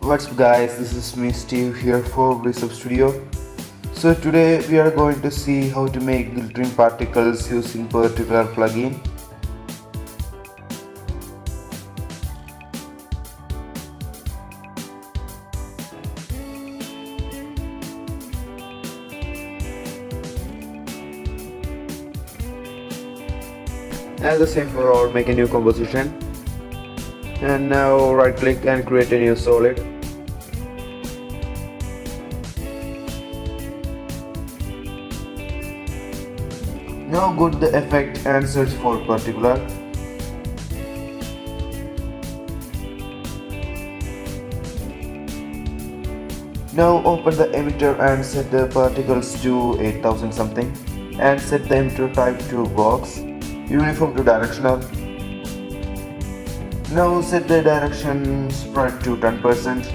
What's up guys, this is me Steve here for Resub Studio. So today we are going to see how to make glittering particles using particular plugin. As the same for all, make a new composition. And now right click and create a new solid. Now go to the effect and search for particular. Now open the emitter and set the particles to 8000 something and set the emitter type to box, uniform to directional. Now set the direction spread to 10%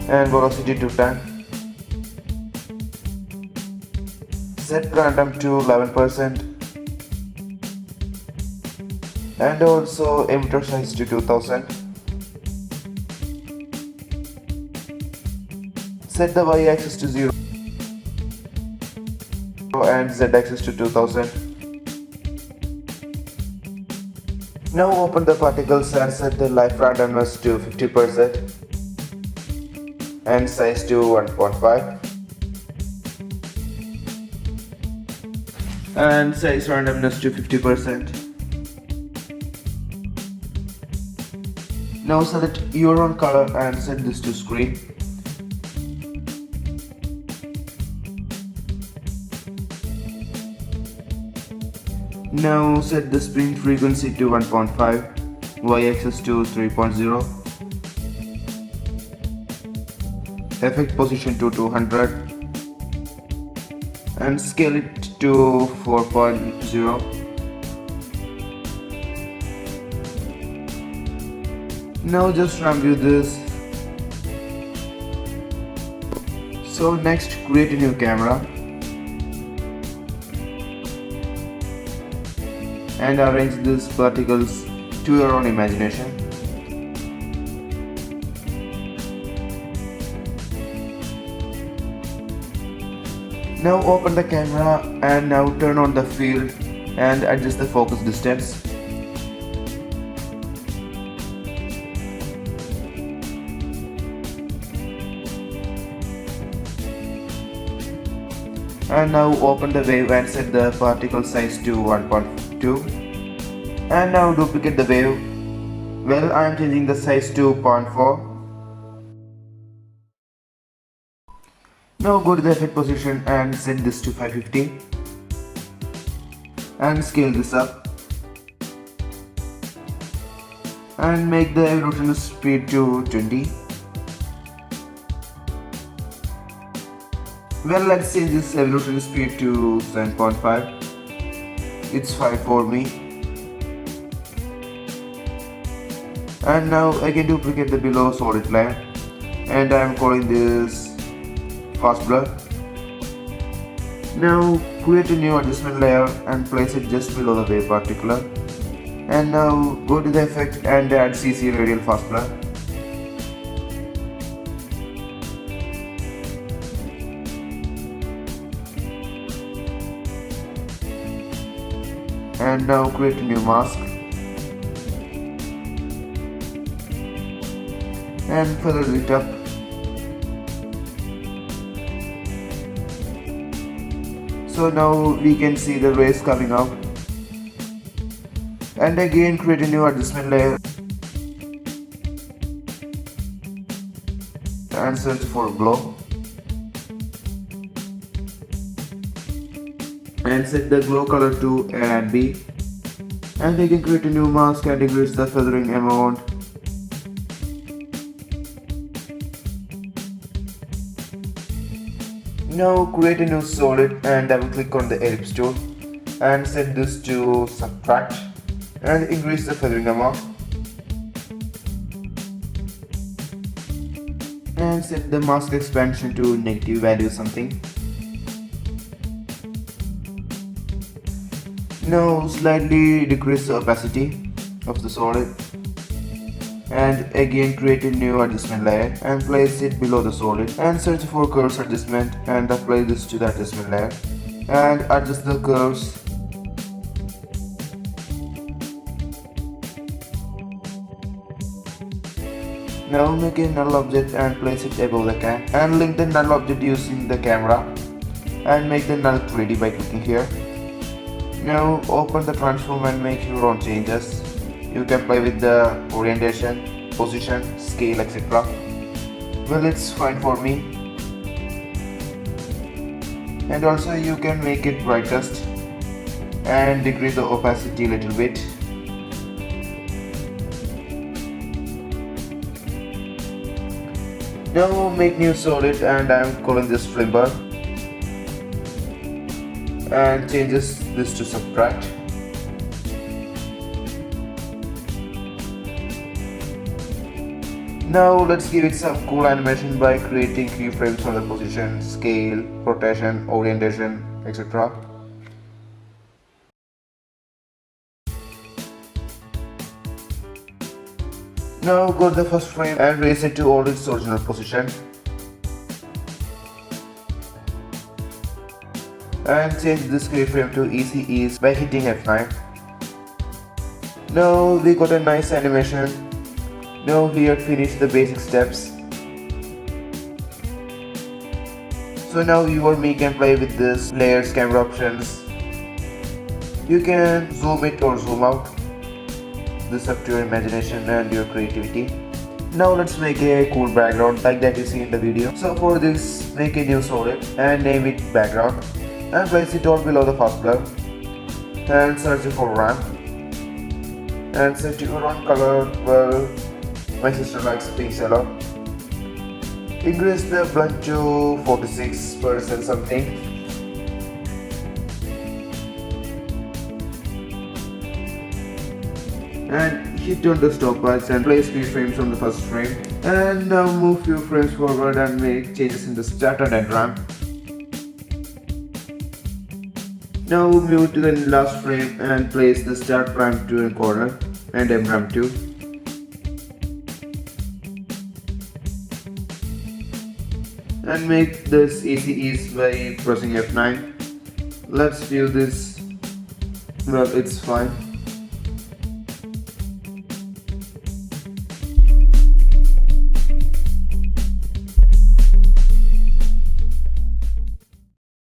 and velocity to 10. Set random to 11% and also emitter size to 2000. Set the y-axis to 0 and z-axis to 2000. Now open the particles and set the life randomness to 50% and size to 1.5 and size randomness to 50%. Now select your own color and set this to screen. Now set the spin frequency to 1.5, y-axis to 3.0, effect position to 200 and scale it to 4.0. Now just review this. So next, create a new camera and arrange these particles to your own imagination. Now open the camera and now turn on the field and adjust the focus distance. And now open the wave and set the particle size to 1.2 and now duplicate the wave. Well, I am changing the size to 0.4. Now go to the effect position and set this to 550 and scale this up and make the evolution speed to 20. Well, let's change this evolution speed to 7.5. It's 5 for me. And now I can duplicate the below solid line and I am calling this fast blur. Now create a new adjustment layer and place it just below the wave particular. And now go to the effect and add CC radial fast blur. And now create a new mask and feather it up. So now we can see the rays coming out. And again create a new adjustment layer and search for glow and set the glow color to A and B and we can create a new mask and increase the feathering amount. Now create a new solid and double click on the ellipse tool and set this to subtract and increase the feathering amount and set the mask expansion to negative value something. Now slightly decrease the opacity of the solid And again create a new adjustment layer and place it below the solid and search for curves adjustment and apply this to the adjustment layer and adjust the curves. Now make a null object and place it above the cam and link the null object using the camera and make the null 3D by clicking here. Now open the transform and make your own changes. You can play with the orientation, position, scale, etc. Well, it's fine for me. And also you can make it brightest and decrease the opacity a little bit. Now make new solid and I am calling this Flimber and changes this to subtract. Now let's give it some cool animation by creating keyframes on the position, scale, rotation, orientation, etc. Now go to the first frame and raise it to all its original position. And change this keyframe to easy ease by hitting F9. Now we got a nice animation. Now here finish the basic steps. So now you or me can play with this layers, camera options. You can zoom it or zoom out. This is up to your imagination and your creativity. Now let's make a cool background like that you see in the video. So for this, make a new solid and name it background and place it all below the fast blur and search for ramp and set your own color. Well, my sister likes pink yellow. Increase the blend to 46% something. And hit on the stopwatch and place keyframes on the first frame. And now move few frames forward and make changes in the start and end ramp. Now move to the last frame and place the start ramp to a corner and end ramp too. And make this easy ease by pressing F9. Let's view this. Well, it's fine.